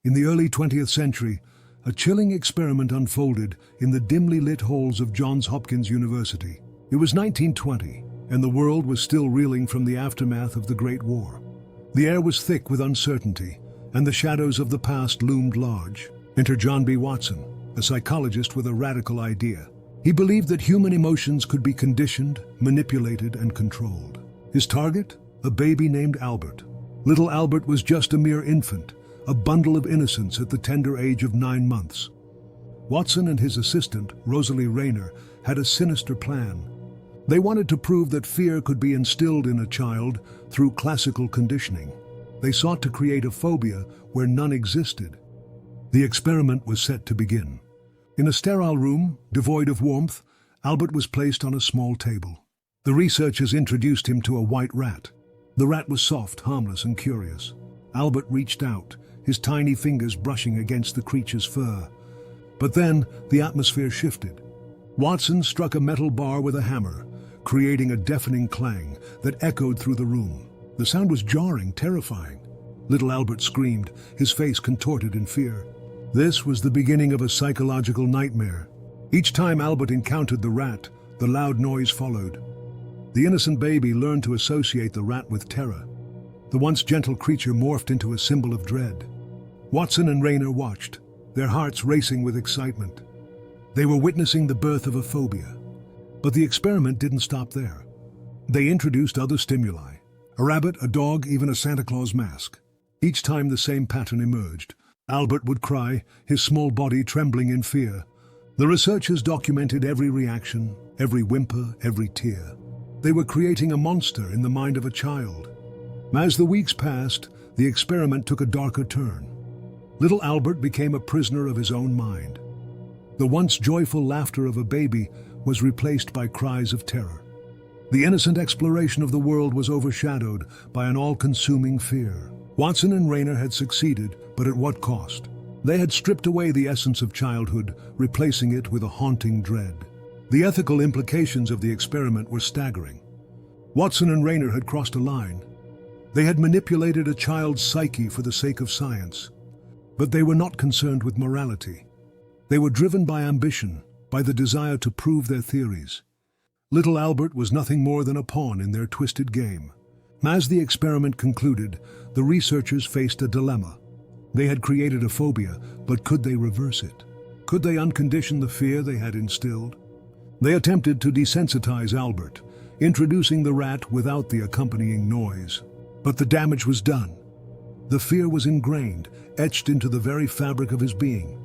In the early 20th century, a chilling experiment unfolded in the dimly lit halls of Johns Hopkins University. It was 1920, and the world was still reeling from the aftermath of the Great War. The air was thick with uncertainty, and the shadows of the past loomed large. Enter John B. Watson, a psychologist with a radical idea. He believed that human emotions could be conditioned, manipulated, and controlled. His target? A baby named Albert. Little Albert was just a mere infant, a bundle of innocence at the tender age of 9 months. Watson and his assistant, Rosalie Rayner, had a sinister plan. They wanted to prove that fear could be instilled in a child through classical conditioning. They sought to create a phobia where none existed. The experiment was set to begin. In a sterile room, devoid of warmth, Albert was placed on a small table. The researchers introduced him to a white rat. The rat was soft, harmless, and curious. Albert reached out, his tiny fingers brushing against the creature's fur. But then, the atmosphere shifted. Watson struck a metal bar with a hammer, creating a deafening clang that echoed through the room. The sound was jarring, terrifying. Little Albert screamed, his face contorted in fear. This was the beginning of a psychological nightmare. Each time Albert encountered the rat, the loud noise followed. The innocent baby learned to associate the rat with terror. The once gentle creature morphed into a symbol of dread. Watson and Rayner watched, their hearts racing with excitement. They were witnessing the birth of a phobia. But the experiment didn't stop there. They introduced other stimuli. A rabbit, a dog, even a Santa Claus mask. Each time the same pattern emerged. Albert would cry, his small body trembling in fear. The researchers documented every reaction, every whimper, every tear. They were creating a monster in the mind of a child. As the weeks passed, the experiment took a darker turn. Little Albert became a prisoner of his own mind. The once joyful laughter of a baby was replaced by cries of terror. The innocent exploration of the world was overshadowed by an all-consuming fear. Watson and Rayner had succeeded, but at what cost? They had stripped away the essence of childhood, replacing it with a haunting dread. The ethical implications of the experiment were staggering. Watson and Rayner had crossed a line. They had manipulated a child's psyche for the sake of science. But they were not concerned with morality. They were driven by ambition, by the desire to prove their theories. Little Albert was nothing more than a pawn in their twisted game. As the experiment concluded, the researchers faced a dilemma. They had created a phobia, but could they reverse it? Could they uncondition the fear they had instilled? They attempted to desensitize Albert, introducing the rat without the accompanying noise. But the damage was done. The fear was ingrained, etched into the very fabric of his being.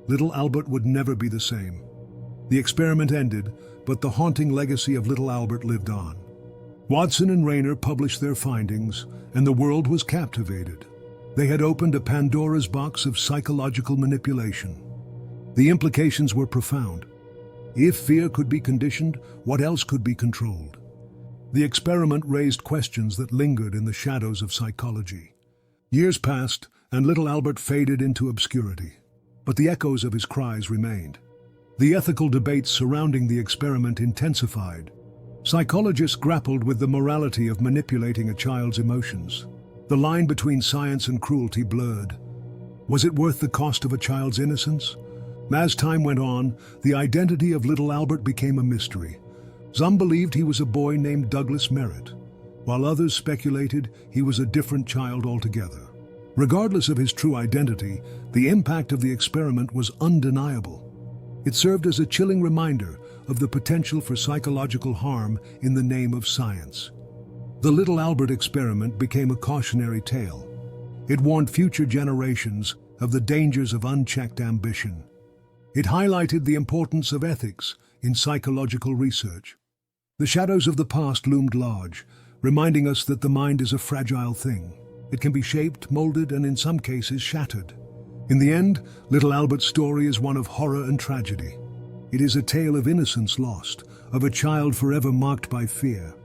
Little Albert would never be the same. The experiment ended, but the haunting legacy of little Albert lived on. Watson and Rayner published their findings, and the world was captivated. They had opened a Pandora's box of psychological manipulation. The implications were profound. If fear could be conditioned, what else could be controlled? The experiment raised questions that lingered in the shadows of psychology. Years passed, and little Albert faded into obscurity. But the echoes of his cries remained. The ethical debates surrounding the experiment intensified. Psychologists grappled with the morality of manipulating a child's emotions. The line between science and cruelty blurred. Was it worth the cost of a child's innocence? As time went on, the identity of little Albert became a mystery. Some believed he was a boy named Douglas Merritt, while others speculated he was a different child altogether. Regardless of his true identity, the impact of the experiment was undeniable. It served as a chilling reminder of the potential for psychological harm in the name of science. The little Albert experiment became a cautionary tale. It warned future generations of the dangers of unchecked ambition. It highlighted the importance of ethics in psychological research. The shadows of the past loomed large, reminding us that the mind is a fragile thing. It can be shaped, molded, and in some cases shattered. In the end, little Albert's story is one of horror and tragedy. It is a tale of innocence lost, of a child forever marked by fear.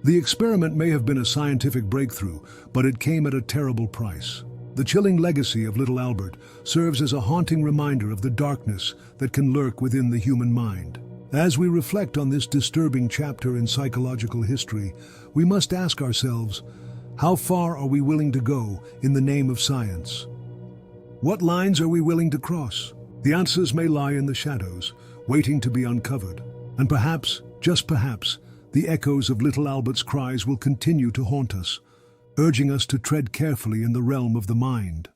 The experiment may have been a scientific breakthrough, but it came at a terrible price. The chilling legacy of little Albert serves as a haunting reminder of the darkness that can lurk within the human mind. As we reflect on this disturbing chapter in psychological history, we must ask ourselves, how far are we willing to go in the name of science? What lines are we willing to cross? The answers may lie in the shadows, waiting to be uncovered. And perhaps, just perhaps, the echoes of little Albert's cries will continue to haunt us, urging us to tread carefully in the realm of the mind.